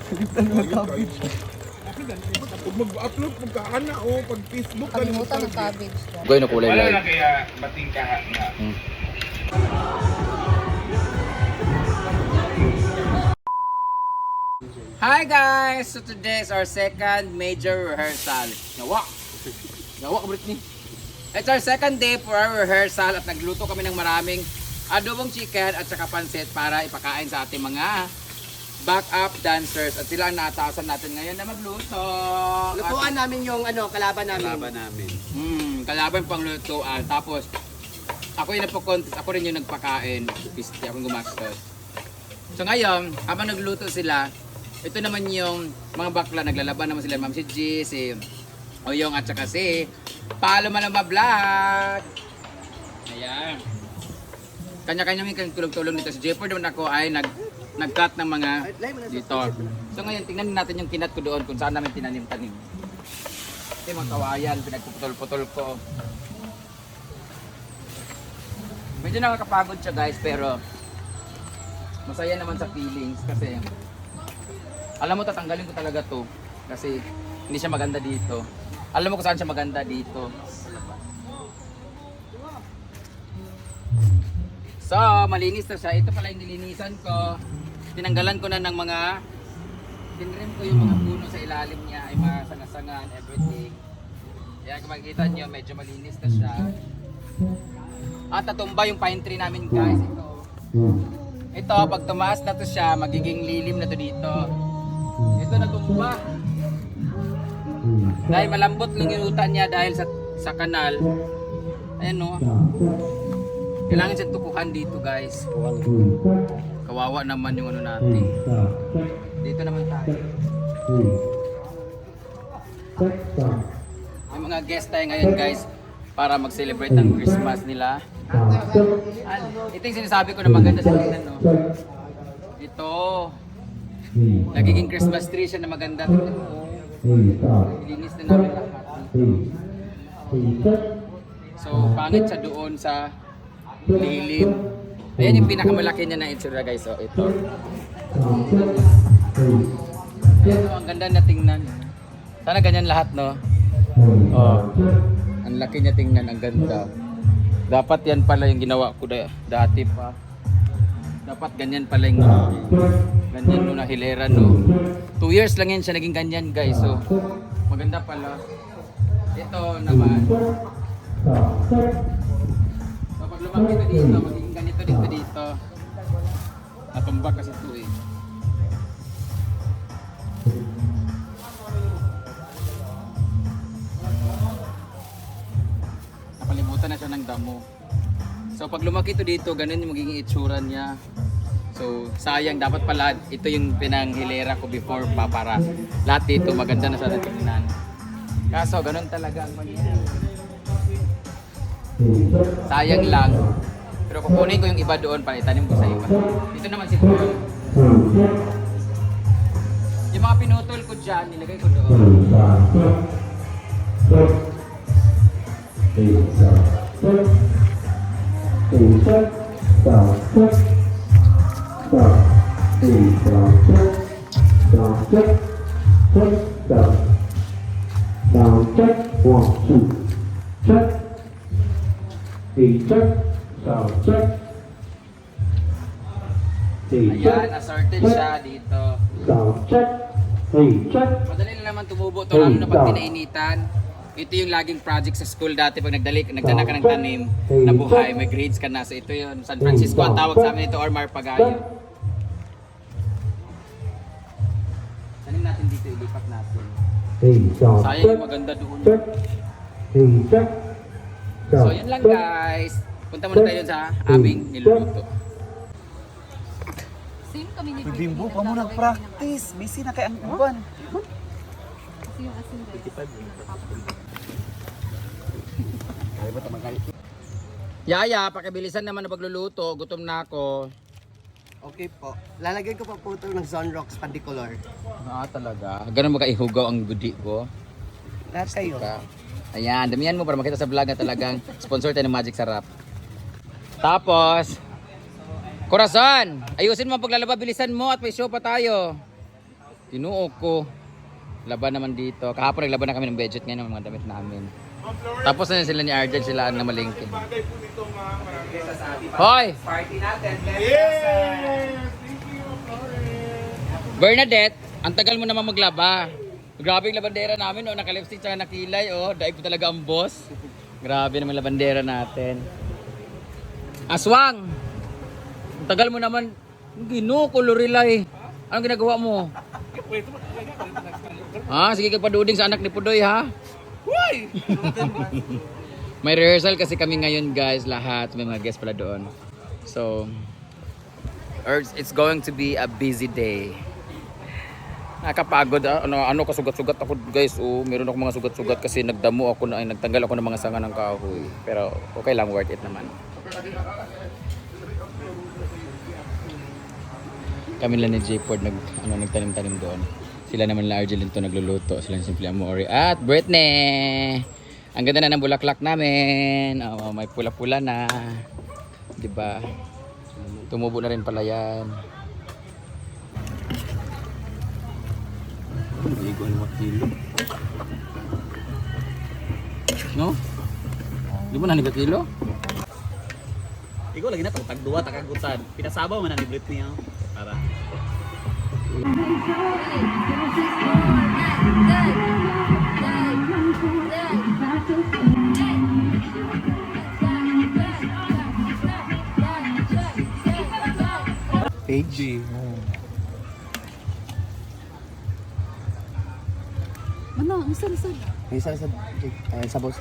Kalimutan mo cabbage. Pag mag-upload pagkaana o pag Facebook Kalimutan ng cabbage. Goy na kulay Wala light. na kaya bating kaha na. Hi guys! So today is our second major rehearsal. Nawa! Nawa ka Britney! It's our second day for our rehearsal at nagluto kami ng maraming adobong chicken at saka pansit para ipakain sa ating mga backup dancers. At sila ang nataasan natin ngayon na magluto. Lutuan namin yung kalaban namin. Laban namin. Kalaban pang lutuan. Tapos ako yung nagpo-contest, ako rin yung nagpakain. Pisti akong gumastos. So ngayon, habang nagluto sila, ito naman yung mga bakla, naglalaban naman sila, Ma'am si G, si Oyong at saka si Palo Malamba Vlog. Ayan. Kanya-kanya may tulong-tulong dito. Si Jepper naman ako ay nag-cut ng mga dito. So ngayon, tingnan natin yung kinat ko doon kung saan namin tinanim-tanim. Ito yung mga kawayan, pinagpuputol-putol ko. Medyo nakakapagod siya guys, pero masaya naman sa feelings kasi alam mo, tatanggalin ko talaga to kasi hindi siya maganda dito. Alam mo kung saan siya maganda dito. So, malinis na siya. Ito pala yung nilinisan ko. Tinanggalan ko na ng mga tinrim ko yung mga puno sa ilalim niya, ay mga sangasangan, everything. Kaya kung makikita nyo, medyo malinis na siya. At natumba yung pine tree namin guys. Ito, pag tumaas na to siya, magiging lilim na to dito. Ito natumba. Dahil malambot lang yung utan niya dahil sa kanal. Ayan no. Kailangan siyang tukuhan dito guys. Kawawa naman yung ano natin. Dito naman tayo. May mga guest tayo ngayon guys para mag-celebrate ng Christmas nila. Ito yung sinasabi ko na maganda sa tingnan no. Ito. Nagiging Christmas tree siya na maganda. Ilinis na namin lahat. So, pangit siya doon sa lilim. Ayan yung pinakamalaki niya na itsura guys. So, ito. Ayan, so, ang ganda na tingnan. Sana ganyan lahat, no? Oh. Ang laki niya tingnan, ang ganda. Dapat yan pala yung ginawa ko dati pa. Dapat ganyan pala yung ganyan no na hilera no. 2 years lang yan siya naging ganyan guys. So maganda pala. Ito naman. So pag lumaki ito dito, magiging ganito dito. Natumbak kasi ito eh. Napalimutan na siya ng damo. So pag lumaki ito dito, ganun yung magiging itsura niya. So sayang, dapat pala ito yung pinanghilera ko before pa para lahat dito maganda na sa tingnan. Kaso ganun talaga ang mangyayari. Sayang lang. Pero kukunin ko yung iba doon para itanim ko sa iba. Dito naman si Kuya. Yung mga pinutol ko dyan, nilagay ko doon. Ayan, assorted siya dito. Madali lang naman tumubo to, lalo na pag pinainitan. Ito yung laging project sa school dati pag nagdala ka ng tanim na buhay, may grades ka na. So ito yun, San Francisco ang tawag sa amin ito or Marpagayo. Tanim natin dito, ilipat natin. Sayang yung maganda doon. So yun lang guys. Punta muna tayo sa aming niluluto. Same kami ni Bimbo pa mo nag-practice. Busy na kay ang uban. Kasi yung asin guys. Yaya, pakibilisan naman na pagluluto. Gutom na ako. Okay po. Lalagyan ko pa po ito ng Zonrox Pandicolor. Talaga. Ganun makaihugaw ang gudi ko. Lahat kayo. Ayan, damihan mo para makita sa vlog na talagang sponsor tayo ng Magic Sarap. Tapos, Corazon, ayusin mo ang paglalaba, bilisan mo at may show pa tayo. Tinuok ko. Laban naman dito. Kahapon naglaban na kami ng budget ngayon ng mga damit namin. Tapos na sila ni Arjel, sila na malingkin. Bagay po nito mga marami. Hoy! Party natin. Yes! Thank you, Florence. Bernadette, ang tagal mo naman maglaba. Grabe yung labandera namin, oh. Naka-lipstick tsaka nakilay, oh. Daig ko talaga ang boss. Grabe naman labandera natin. Aswang! Ang tagal mo naman. Ginukulorila eh. Anong ginagawa mo? Ha? Sige ka paduding sa anak ni Pudoy, ha? May rehearsal kasi kami ngayon, guys, lahat. May mga guests pala doon. So, it's going to be a busy day. Nakakapagod, ano kasugat-sugat ako, guys. Oh, meron ako mga sugat-sugat kasi nagdamo ako na, nagtanggal ako ng mga sanga ng kahoy. Pero okay lang, worth it naman. Kami lang ni J-Ford nagtanim-tanim doon. Sila naman la Argelin to nagluluto. Sila ni Simple Amore at Britney. Ang ganda na ng bulaklak namin. Oh, may pula-pula na. 'Di ba? Tumubo na rin pala 'yan. Hindi ko ano kilo. No? Di ba na ni kilo? Ikaw lagi na tagduwa takagutan. Pinasabaw man ni Britney para. Page. Ano? Isa. May isa sa boss.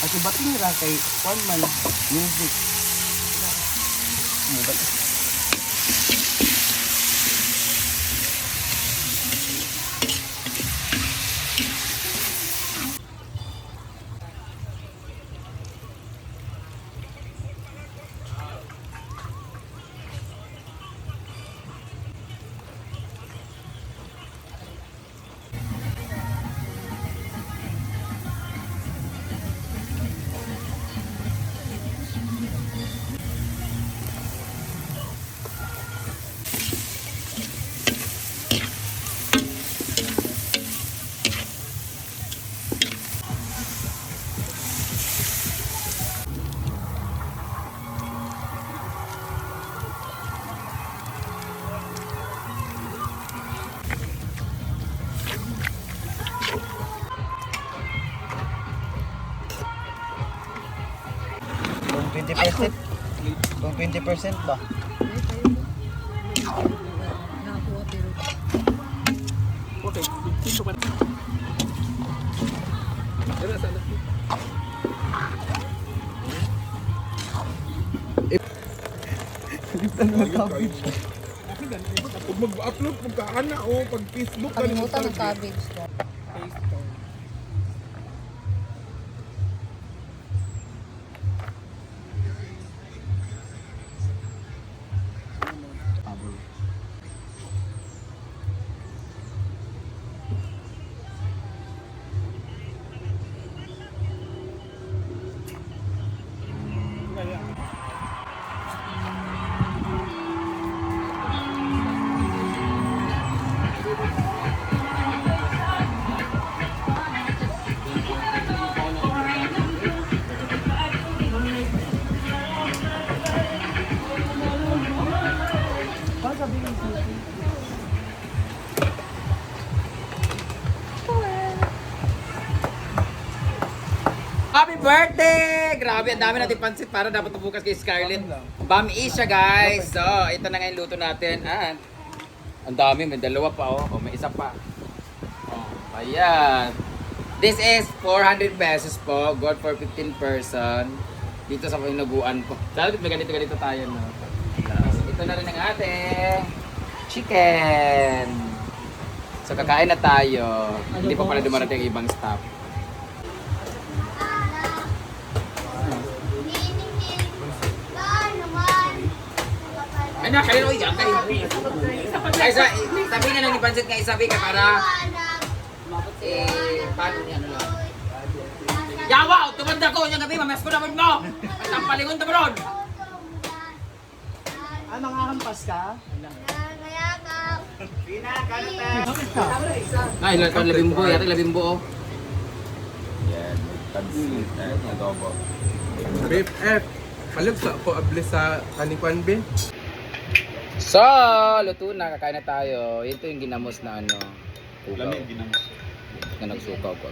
Ako ba't nira kay Juan man music? Kung 20%? Kung 20% ba? Nakakuha pero Okay, dito pa. Pag mag-upload, pagkaana o pag Facebook, kalimutan ng cabbage. Happy birthday! Grabe, ang dami natin pansit para dapat bukas kay Scarlett. Bami siya, guys. So, ito na nga yung luto natin. At ang dami, may dalawa pa, oh. May isa pa. Oh, ayan. This is 400 pesos po. Good for 15 person. Dito sa pinaguan ko. Dapat may ganito-ganito tayo, no? Tapos, ito na rin ang ating chicken. So, kakain na tayo. Hindi pa pala dumarating ang ibang staff. Ay, na, kaya na yan. Kaya sabi na lang ni Pansit nga isabi ka para paano niya ano lang. Yawa! Tumanda ko! Yung gabi, mamas ko naman mo! At ang palingon na bron! Ah, mga hampas ka? Ay, labimbo. Yata labimbo oh. Yan, pansit at adobo. Beef F. Halag sa ako abli sa kanikwan bin. So, luto na. Kakain na tayo. Ito yung ginamos na ano. Ugaw. Na nagsukaw ko.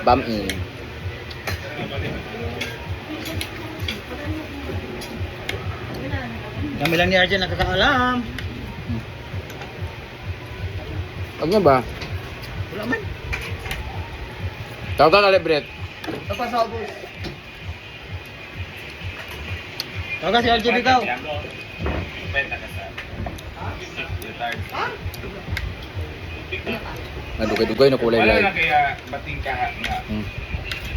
Bam-in. Kami lang ni Arjen nakakaalam. Huwag niya ba? Wala man. Tawag ka Brett. Tawagan si Arjen ikaw. Pwede ka sa. Nadugay-dugay na kulay Wala light. na kaya bating ka nga.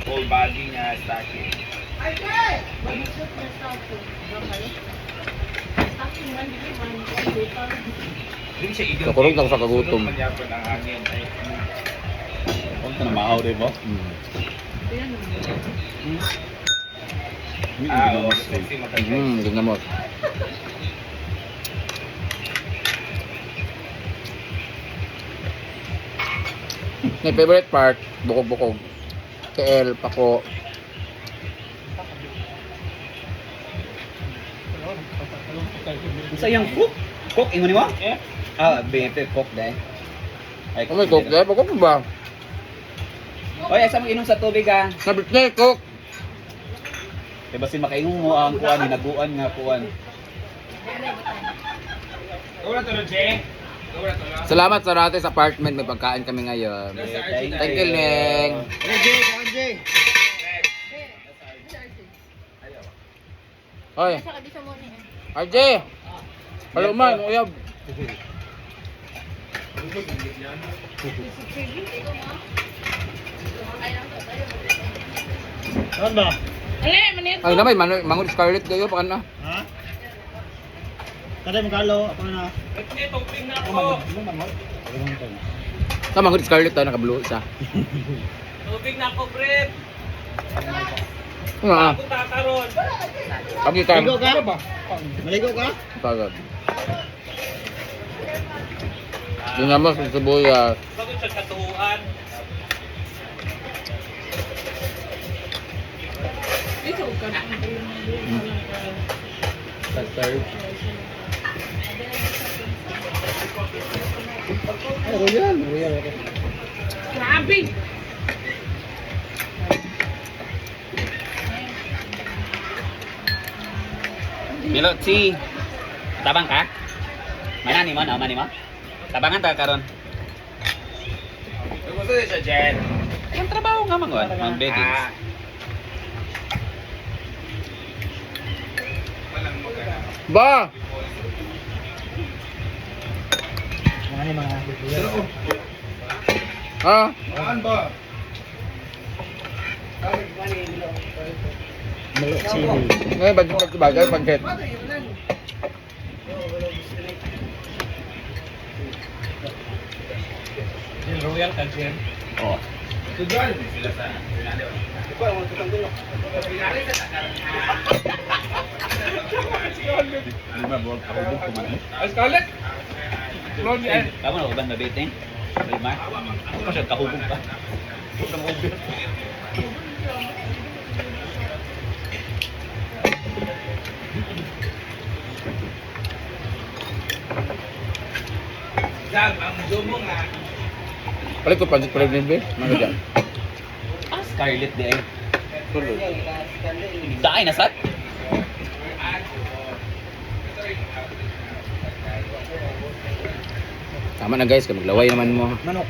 Whole body nga stacking. Din siya igil. Nakurog na ako sa kagutom. Magyapon ang hangin. Huwag ka na maaw, di ba? Oo. Kasi matagay. Ginamos. My favorite part, bukog-bukog. KL, pako. Sa iyang cook? Cook, ingon mo? Ah, beef cook dahil. Ay, Ano may cook? Dahil pako pa ba? Oy, asa mo inom sa tubig ah. Sabi niya, cook. Diba si makaingon mo ang kuan, hinaguan nga kuan. Wala to na, Jay. Wala to na. Salamat sa Rates Apartment. May pagkain kami ngayon. Thank you, Neng. Hoy, RJ! Paluman, uyab. Saan ba? Ay naman, mangon Scarlett kayo, pa na. Ha? Kada mo kalo, ako na. Sa mangon Scarlett tayo, naka-blue isa. Tubig na ako, Brett. Nga. Kami ka. Maligo ka? Maligo ka? Pagod. Ginamos ng sibuyas. Bakit sa katuhuan? Milot si tabang ka? Manani mo, mani mo? Tabangan ta karon. Gusto din siya, Jen. Yung trabaho nga mangon, mang beddings. Walang magana. Ba! Ha? Saan ba? Ngayon, bagay, pancit. Royal ka, Jen. Oh. So, Jen. Sila sa finale. Ano ba buwag ako bug kumain? Ay, Scarlett! Ron, Jen. Kamu na uban mabiting? Lima? Ako pa siya kahubog pa. Huwag na maubir. Jan, ang zoom nga. Palit ko pancit pala din, be. Mga dyan. Ah, Scarlett di ay. Daay na sat? Tama na guys, maglaway naman mo. Manok.